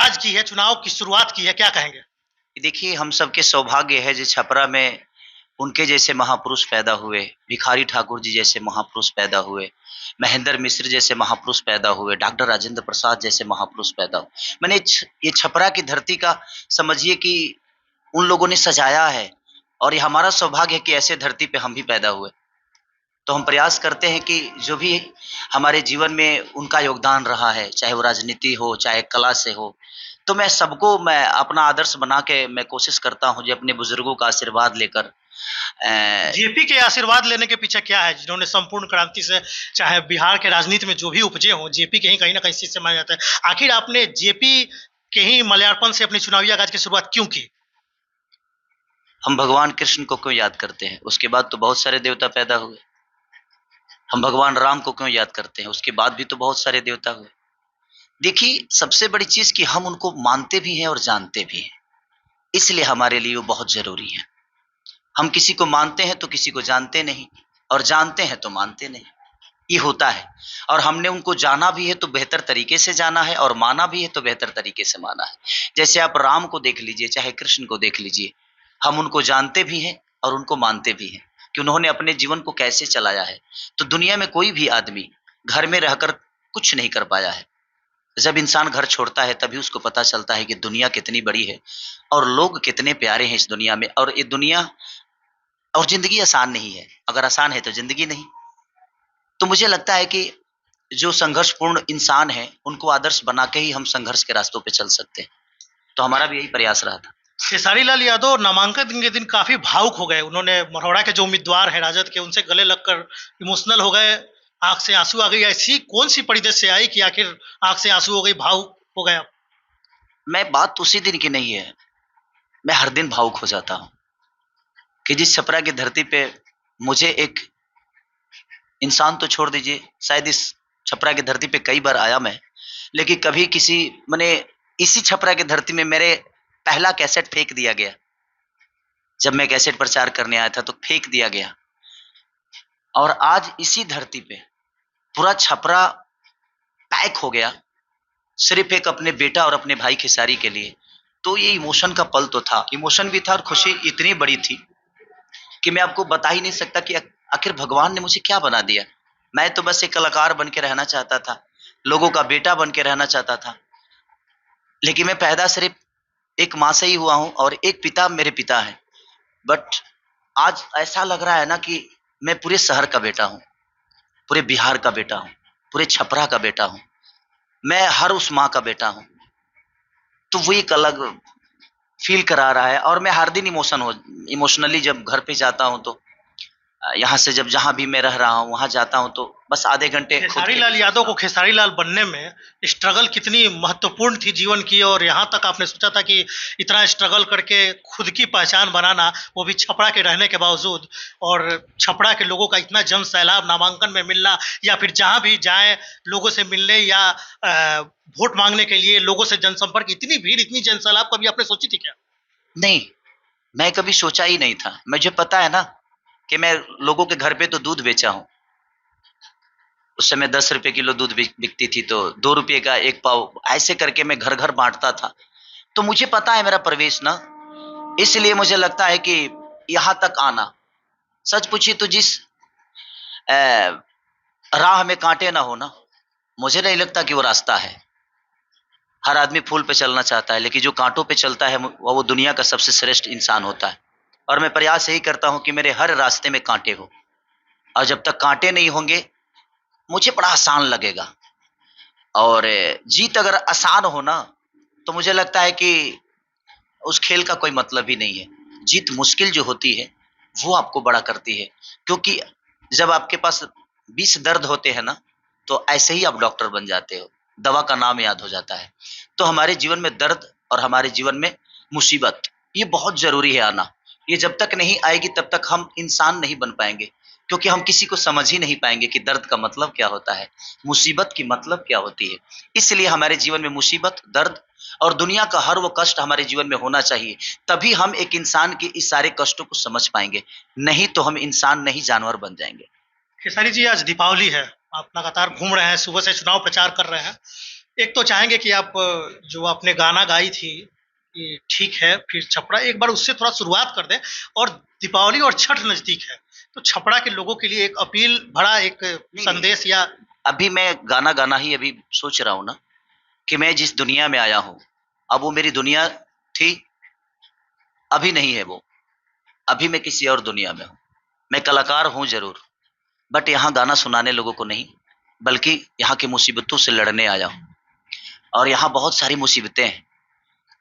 आगाज की है, चुनाव की शुरुआत की है, क्या कहेंगे? देखिए, हम सबके सौभाग्य है जो छपरा में उनके जैसे महापुरुष पैदा हुए, भिखारी ठाकुर जी जैसे महापुरुष पैदा हुए, महेंद्र मिश्र जैसे महापुरुष पैदा हुए, डॉक्टर राजेंद्र प्रसाद जैसे महापुरुष पैदा हुए। मैंने ये छपरा की धरती का समझिए कि उन लोगों ने सजाया है और ये हमारा सौभाग्य है कि ऐसे धरती पे हम भी पैदा हुए। तो हम प्रयास करते हैं कि जो भी हमारे जीवन में उनका योगदान रहा है, चाहे वो राजनीति हो, चाहे कला से हो, तो मैं अपना आदर्श बना के मैं कोशिश करता हूँ जो अपने बुजुर्गों का आशीर्वाद लेकर जेपी के आशीर्वाद लेने के पीछे क्या है? जिन्होंने संपूर्ण क्रांति से चाहे बिहार के राजनीति में जो भी उपजे हों, जेपी के ही कहीं न कहीं चीज़ से माना जाता है। आखिर आपने जेपी के ही मल्यार्पण से अपनी चुनावी आगाज की शुरुआत क्यों की? हम भगवान कृष्ण को क्यों याद करते हैं? उसके बाद तो बहुत सारे देवता पैदा हुए। हम भगवान राम को क्यों याद करते हैं? उसके बाद भी तो बहुत सारे देवता हुए। देखिए, सबसे बड़ी चीज़ कि हम उनको मानते भी हैं और जानते भी हैं। इसलिए हमारे लिए वो बहुत ज़रूरी है। हम किसी को मानते हैं तो किसी को जानते नहीं और जानते हैं तो मानते नहीं। ये होता है और हमने उनको जाना भी है तो बेहतर तरीके से जाना है और माना भी है तो बेहतर तरीके से माना है। जैसे आप राम को देख लीजिए, चाहे कृष्ण को देख लीजिए, हम उनको जानते भी हैं और उनको मानते भी हैं कि उन्होंने अपने जीवन को कैसे चलाया है। तो दुनिया में कोई भी आदमी घर में रहकर कुछ नहीं कर पाया है। जब इंसान घर छोड़ता है तभी उसको पता चलता है कि दुनिया कितनी बड़ी है और लोग कितने प्यारे हैं इस दुनिया में और ये दुनिया और ज़िंदगी आसान नहीं है। अगर आसान है तो ज़िंदगी नहीं। तो मुझे लगता है कि जो संघर्षपूर्ण इंसान हैं, उनको आदर्श बना के ही हम संघर्ष के रास्तों पे चल सकते हैं। तो हमारा भी यही प्रयास रहा था। खेसारी लाल यादव नामांकन के दिन काफ़ी भावुक हो गए। उन्होंने मरौड़ा के जो उम्मीदवार हैं राजद के, उनसे गले लगकर इमोशनल हो गए, आँख से आँसू आ गई। ऐसी कौन-सी परिदृश्य से आई कि आखिर आँख से आँसू हो गई, भावुक हो गए आप? मैं बात उसी दिन की नहीं है, मैं हर दिन भावुक हो जाता हूँ कि जिस छपरा की धरती पे मुझे एक इंसान तो छोड़ दीजिए, शायद इस छपरा की धरती पे कई बार आया मैं, लेकिन कभी किसी मने इसी छपरा की धरती में मेरे पहला कैसेट फेंक दिया गया। जब मैं कैसेट प्रचार करने आया था तो फेंक दिया गया और आज इसी धरती पे पूरा छपरा पैक हो गया, सिर्फ़ एक अपने बेटा और अपने भाई खेसारी के लिए। तो ये इमोशन का पल तो था, इमोशन भी था और खुशी इतनी बड़ी थी कि मैं आपको बता ही नहीं सकता कि आखिर भगवान ने मुझे क्या बना दिया। मैं तो बस एक कलाकार बन के रहना चाहता था, लोगों का बेटा बन के रहना चाहता था। लेकिन मैं पैदा सिर्फ़ एक माँ से ही हुआ हूँ और एक पिता मेरे पिता हैं। बट आज ऐसा लग रहा है ना कि मैं पूरे शहर का बेटा हूँ, पूरे बिहार का बेटा हूँ, पूरे छपरा का बेटा हूँ। मैं हर उस माँ का बेटा हूँ। तो वो एक अलग फ़ील करा रहा है और मैं हर दिन इमोशनली जब घर पे जाता हूँ तो यहाँ से जब जहाँ भी मैं रह रहा हूँ वहाँ जाता हूँ तो बस आधे घंटे खुद खेसारी के लाल लिए यादव को सोचता हूँ। खेसारी लाल बनने में स्ट्रगल कितनी महत्वपूर्ण थी जीवन की, और यहाँ तक आपने सोचा था कि इतना स्ट्रगल करके खुद की पहचान बनाना, वो भी छपरा के रहने के बावजूद, और छपरा के लोगों का इतना जन सैलाब नामांकन में मिलना, या फिर जहाँ भी जाएं लोगों से मिलने या वोट मांगने के लिए लोगों से जनसंपर्क, इतनी भीड़, इतनी जन सैलाब कभी आपने सोची थी क्या? नहीं, मैं कभी सोचा ही नहीं था। मुझे पता है ना कि मैं लोगों के घर पे तो दूध बेचा हूँ। उस समय 10 रुपए किलो दूध बिकती थी तो 2 रुपए का 1 पाव ऐसे करके मैं घर-घर बाँटता था। तो मुझे पता है मेरा प्रवेश ना, इसलिए मुझे लगता है कि यहाँ तक आना, सच पूछिए तो जिस राह में काँटे ना हो ना, मुझे नहीं लगता कि वो रास्ता है। हर आदमी फूल पे चलना चाहता है, लेकिन जो काँटों पे चलता है वो दुनिया का सबसे श्रेष्ठ इंसान होता है। और मैं प्रयास यही करता हूँ कि मेरे हर रास्ते में काँटे हों और जब तक काँटे नहीं होंगे, मुझे बड़ा आसान लगेगा। और जीत अगर आसान हो ना, तो मुझे लगता है कि उस खेल का कोई मतलब ही नहीं है। जीत मुश्किल जो होती है, वो आपको बड़ा करती है। क्योंकि जब आपके पास 20 दर्द होते हैं ना, तो ऐसे ही आप डॉक्टर बन जाते हो। दवा का नाम याद हो जाता है। तो हमारे जीवन में दर्द और हमारे जीवन में मुसीबत, ये बहुत ज़रूरी है आना। ये जब तक नहीं आएगी तब तक हम इंसान नहीं बन पाएँगे। क्योंकि हम किसी को समझ ही नहीं पाएँगे कि दर्द का मतलब क्या होता है, मुसीबत की मतलब क्या होती है। इसलिए हमारे जीवन में मुसीबत, दर्द और दुनिया का हर वो कष्ट हमारे जीवन में होना चाहिए। तभी हम एक इंसान के इस सारे कष्टों को समझ पाएँगे। नहीं तो हम इंसान नहीं जानवर बन जाएँगे। खेसारी जी, आज दीपावली है, आप लगातार घूम रहे हैं, सुबह से चुनाव प्रचार कर रहे हैं। एक तो चाहेंगे कि आप जो आपने गाना गाई थी कि ठीक है, फिर छपरा एक बार उससे थोड़ा शुरुआत कर दें। और दीपावली और छठ नज़दीक है, तो छपरा के लोगों के लिए एक अपील भरा एक नहीं, संदेश या अभी मैं गाना गाना ही अभी सोच रहा हूँ ना, कि मैं जिस दुनिया में आया हूँ, अब वो मेरी दुनिया थी, अभी नहीं है वो। अभी मैं किसी और दुनिया में हूँ। मैं कलाकार हूँ ज़रूर, बट यहाँ गाना सुनाने लोगों को नहीं, बल्कि यहाँ की मुसीबतों से लड़ने आया हूँ। और यहाँ बहुत सारी मुसीबतें हैं।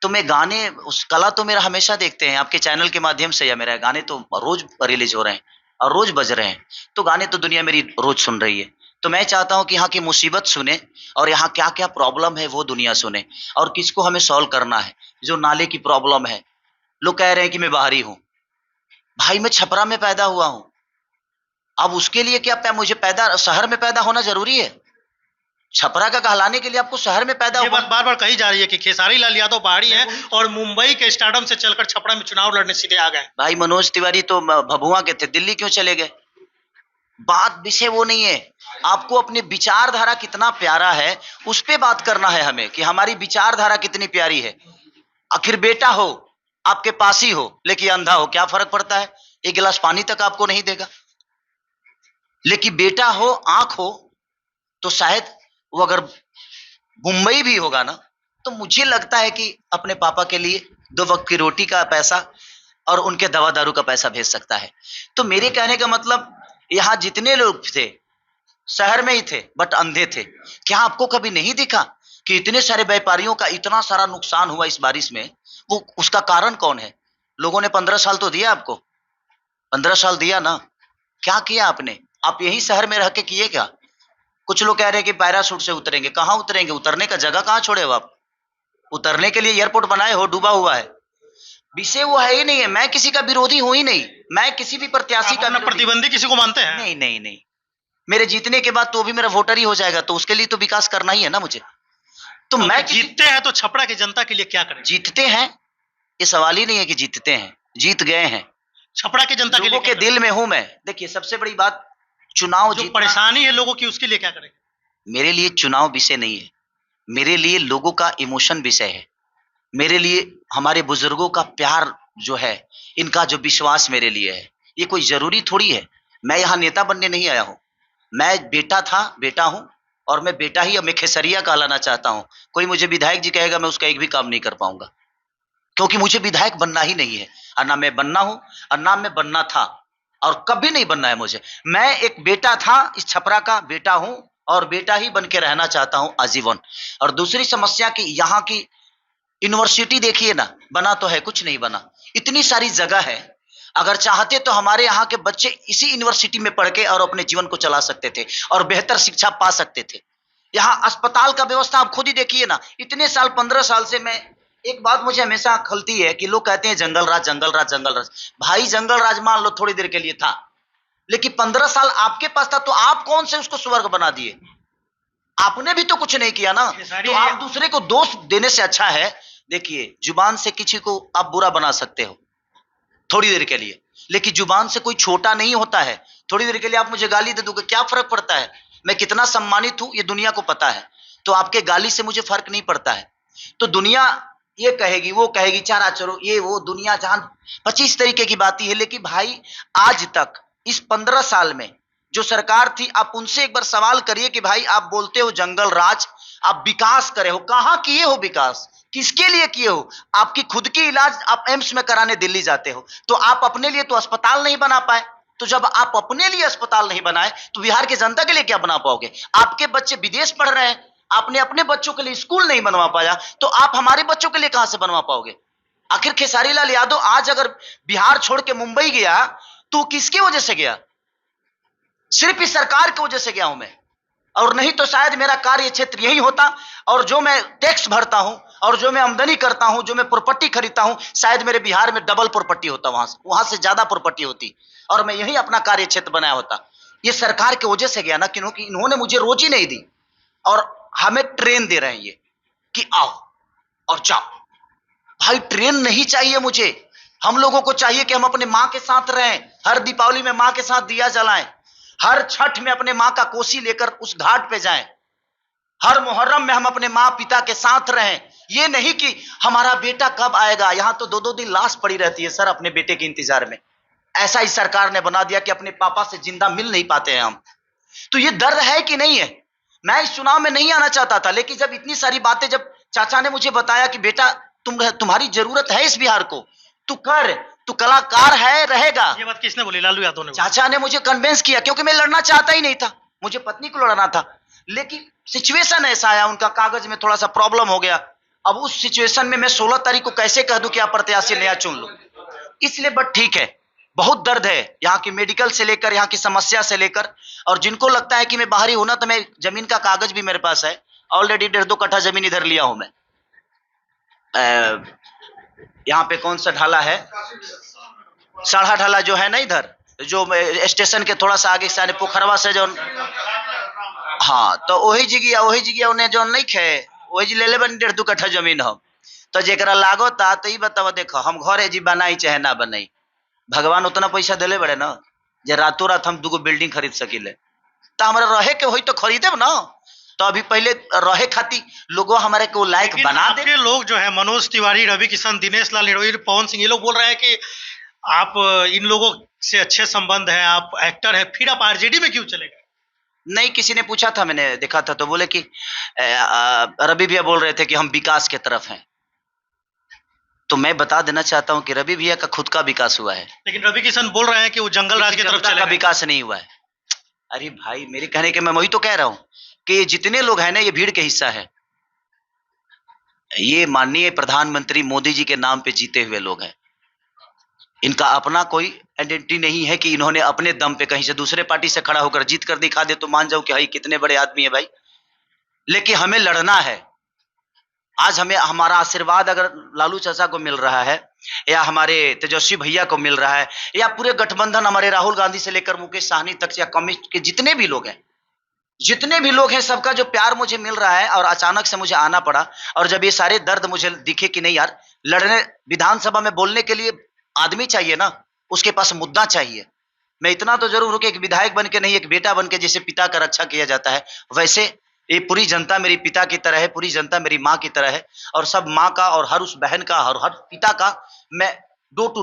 तो मैं गाने, उस कला तो मेरा हमेशा देखते हैं, आपके चैनल के माध्यम से या मेरा गाने तो रोज़ रिलीज़ हो रहे हैं और रोज़ बज रहे हैं। तो गाने तो दुनिया मेरी रोज़ सुन रही है। तो मैं चाहता हूँ कि यहाँ की मुसीबत सुने और यहाँ क्या-क्या प्रॉब्लम है वो दुनिया सुने और किसको हमें सॉल्व करना है। जो नाले की प्रॉब्लम है, लोग कह रहे हैं कि मैं बाहरी हूँ। भाई मैं छपरा में पैदा हुआ हूँ। अब उसके लिए क्या मुझे शहर में पैदा होना ज़रूरी है? छपरा का कहलाने के लिए आपको शहर में पैदा ये हुआ। बात बार-बार कही जा रही है कि खेसारी लाल यादव पहाड़ी हैं और मुंबई के स्टारडम से चलकर छपरा में चुनाव लड़ने सीधे आ गए। भाई मनोज तिवारी तो भभुआ के थे, दिल्ली क्यों चले गए? बात विषय वो नहीं है। आपको अपनी विचारधारा कितना प्यारा है, उस पे बात करना है हमें, कि हमारी विचारधारा कितनी प्यारी है। आखिर बेटा हो, आपके पास ही हो, लेकिन अंधा हो, क्या फर्क पड़ता है? एक गिलास पानी तक आपको नहीं देगा। लेकिन बेटा हो, आंख हो, तो शायद वो अगर मुंबई भी होगा ना, तो मुझे लगता है कि अपने पापा के लिए 2 वक्त की रोटी का पैसा और उनके दवा दारू का पैसा भेज सकता है। तो मेरे कहने का मतलब, यहाँ जितने लोग थे शहर में ही थे, बट अंधे थे। क्या आपको कभी नहीं दिखा कि इतने सारे व्यापारियों का इतना सारा नुकसान हुआ इस बारिश में? वो उसका कारण कौन है? लोगों ने 15 साल तो दिया आपको, 15 साल दिया ना। क्या किया आपने? आप यही शहर में रह के किए क्या? कुछ लोग कह रहे हैं कि पैराशूट से उतरेंगे। कहाँ उतरेंगे? उतरने का जगह कहाँ छोड़े हो आप? उतरने के लिए एयरपोर्ट बनाए हो, डूबा हुआ है। विषय वो है ही नहीं है। मैं किसी का विरोधी हूं ही नहीं, मैं किसी भी प्रत्याशी आप का अपना प्रतिद्वंदी किसी को मानते हैं? नहीं नहीं नहीं। मेरे जीतने के बाद तो भी मेरा वोटर ही हो जाएगा, तो उसके लिए तो विकास करना ही है ना मुझे। तो मैं जीतते हैं तो छपरा की जनता के लिए क्या करें? जीतते हैं, ये सवाल ही नहीं है कि जीतते हैं, जीत गए हैं। छपरा की जनता के लिए लोगों के दिल में हूं मैं। देखिए सबसे बड़ी बात, चुनाव जो जीतना परेशानी है लोगों की, उसके लिए क्या करें? मेरे लिए चुनाव विषय नहीं है। मेरे लिए लोगों का इमोशन विषय है। मेरे लिए हमारे बुजुर्गों का प्यार जो है, इनका जो विश्वास मेरे लिए है, ये कोई जरूरी थोड़ी है। मैं यहाँ नेता बनने नहीं आया हूँ। मैं बेटा था, बेटा हूँ, और मैं बेटा ही, अब मैं खेसरिया कहलाना चाहता हूँ। कोई मुझे विधायक जी कहेगा, मैं उसका एक भी काम नहीं कर पाऊंगा, क्योंकि मुझे विधायक बनना ही नहीं है। और ना मैं बनना हूँ, और ना मैं बनना था, और कभी नहीं बनना है मुझे। मैं एक बेटा था, इस छपरा का बेटा हूँ, और बेटा ही बन के रहना चाहता हूँ आजीवन। और दूसरी समस्या की, यहाँ की यूनिवर्सिटी देखिए ना, बना तो है, कुछ नहीं बना। इतनी सारी जगह है, अगर चाहते तो हमारे यहाँ के बच्चे इसी यूनिवर्सिटी में पढ़ के और अपने जीवन को चला सकते थे और बेहतर शिक्षा पा सकते थे। यहाँ अस्पताल का व्यवस्था आप खुद ही देखिए ना। इतने साल, 15 साल से मैं, एक बात मुझे हमेशा खलती है कि लोग कहते हैं जंगल राज, जंगल राज, जंगल राज। भाई जंगल राज मान लो थोड़ी देर के लिए था, लेकिन 15 साल आपके पास था, तो आप कौन से उसको स्वर्ग बना दिए? आपने भी तो कुछ नहीं किया ना। तो आप दूसरे को दोष देने से अच्छा है, देखिए जुबान से किसी को आप बुरा बना सकते हो थोड़ी देर के लिए, लेकिन जुबान से कोई छोटा नहीं होता है। थोड़ी देर के लिए आप मुझे गाली दे दोगे, क्या फर्क पड़ता है? मैं कितना सम्मानित हूं ये दुनिया को पता है, तो आपके गाली से मुझे फर्क नहीं पड़ता है। तो दुनिया ये कहेगी, वो कहेगी, चारा चरो, ये वो, दुनिया जहान 25 तरीके की बातें है। लेकिन भाई आज तक इस 15 साल में जो सरकार थी, आप उनसे एक बार सवाल करिए कि भाई आप बोलते हो जंगल राज, आप विकास करे हो, कहां किए हो विकास? किसके लिए किए हो? आपकी खुद की इलाज आप एम्स में कराने दिल्ली जाते हो, तो आप अपने लिए तो अस्पताल नहीं बना पाए। तो जब आप अपने लिए अस्पताल नहीं बनाए, तो बिहार की जनता के लिए क्या बना पाओगे? आपके बच्चे विदेश पढ़ रहे हैं, आपने अपने बच्चों के लिए स्कूल नहीं बनवा पाया, तो आप हमारे बच्चों के लिए कहां से बनवा पाओगे? आखिर खेसारी लाल यादव आज अगर बिहार छोड़ के मुंबई गया, तो किसकी वजह से गया? सिर्फ इस सरकार की वजह से गया हूं मैं, और नहीं तो शायद मेरा कार्य क्षेत्र यही होता। और जो मैं टैक्स भरता हूं, और जो मैं आमदनी करता हूं, जो मैं प्रॉपर्टी खरीदता हूं, शायद मेरे बिहार में डबल प्रॉपर्टी होता, वहां से ज्यादा प्रॉपर्टी होती, और मैं यही अपना कार्य क्षेत्र बनाया होता। ये सरकार की वजह से गया ना, क्योंकि इन्होंने मुझे रोजी नहीं दी, और हमें ट्रेन दे रहे हैं ये कि आओ और जाओ। भाई ट्रेन नहीं चाहिए मुझे। हम लोगों को चाहिए कि हम अपने माँ के साथ रहें, हर दीपावली में माँ के साथ दिया जलाएं, हर छठ में अपने माँ का कोसी लेकर उस घाट पे जाएं, हर मुहर्रम में हम अपने माँ पिता के साथ रहें। ये नहीं कि हमारा बेटा कब आएगा, यहां तो 2-2 दिन लाश पड़ी रहती है सर अपने बेटे के इंतजार में। ऐसा ही सरकार ने बना दिया कि अपने पापा से जिंदा मिल नहीं पाते हैं हम। तो ये दर्द है कि नहीं है? मैं इस चुनाव में नहीं आना चाहता था, लेकिन जब इतनी सारी बातें, जब चाचा ने मुझे बताया कि बेटा तुम्हारी जरूरत है इस बिहार को, तू कर, तू कलाकार है, रहेगा। ये बात किसने बोली? लालू यादव ने बोली। चाचा ने मुझे कन्विंस किया, क्योंकि मैं लड़ना चाहता ही नहीं था, मुझे पत्नी को लड़ना था, लेकिन सिचुएशन ऐसा आया, उनका कागज में थोड़ा सा प्रॉब्लम हो गया। अब उस सिचुएशन में मैं 16 तारीख को कैसे कह दूं कि आप प्रत्याशी नया चुन लो? इसलिए बट ठीक है, बहुत दर्द है यहाँ की मेडिकल से लेकर, यहाँ की समस्या से लेकर। और जिनको लगता है कि मैं बाहरी हूं ना, तो मैं जमीन का कागज भी मेरे पास है, ऑलरेडी 1.5-2 कट्ठा जमीन इधर लिया हूं मैं। यहाँ पे कौन सा ढाला है, साढ़ा ढाला जो है ना, इधर जो स्टेशन के थोड़ा सा आगे से पोखरवा से जो, हाँ, तो वही जगह उन्हें जो नहीं खे, वही ले ले बन 1.5-2 कट्ठा जमीन हम। तो जेकरा लागो ता तो ही बताओ, देखो हम घरे जी बनाई चाहे ना बनाई, भगवान उतना पैसा दिले बड़े ना जे रातों रात हम 2 बिल्डिंग खरीद सकिले। तो हमारा रहे के होई तो खरीदे ना। तो अभी पहले रहे खाती लोगों हमारे को लायक बना दे। लोग जो है मनोज तिवारी, रवि किशन, दिनेश लाल निरोई, पवन सिंह, ये लोग बोल रहे हैं कि आप इन लोगों से अच्छे संबंध हैं, आप एक्टर हैं, फिर आप आरजेडी में क्यों चले गए? नहीं, किसी ने पूछा था, मैंने देखा था, तो बोले कि रवि भैया बोल रहे थे कि हम विकास के तरफ हैं। तो मैं बता देना चाहता हूं कि रवि भैया का खुद का विकास हुआ है, लेकिन रवि किशन बोल रहे हैं कि वो जंगल राज की तरफ चले गए। विकास नहीं हुआ है। अरे भाई, मेरे कहने के, मैं वही तो कह रहा हूं कि ये जितने लोग हैं ना, ये भीड़ के हिस्सा है। ये माननीय प्रधानमंत्री मोदी जी के नाम पे जीते हुए लोग हैं। इनका अपना कोई आइडेंटिटी नहीं है कि इन्होंने अपने दम पे कहीं से दूसरे पार्टी से खड़ा होकर जीत कर दिखा दे तो मान जाओ कि भाई कितने बड़े आदमी है भाई। लेकिन हमें लड़ना है। आज हमें हमारा आशीर्वाद अगर लालू चाचा को मिल रहा है, या हमारे तेजस्वी भैया को मिल रहा है, या पूरे गठबंधन हमारे राहुल गांधी से लेकर मुकेश सहनी तक, या कम्युनिस्ट के जितने भी लोग हैं, सबका जो प्यार मुझे मिल रहा है, और अचानक से मुझे आना पड़ा, और जब ये सारे दर्द मुझे दिखे कि नहीं यार, लड़ने विधानसभा में बोलने के लिए आदमी चाहिए ना, उसके पास मुद्दा चाहिए। मैं इतना तो जरूर हूं कि एक विधायक बन के नहीं, एक बेटा बन के जैसे पिता का रक्षा किया जाता है, वैसे ये पूरी जनता मेरी पिता की तरह है, पूरी जनता मेरी माँ की तरह है, और सब माँ का और हर उस बहन का और हर पिता का मैं 2 टू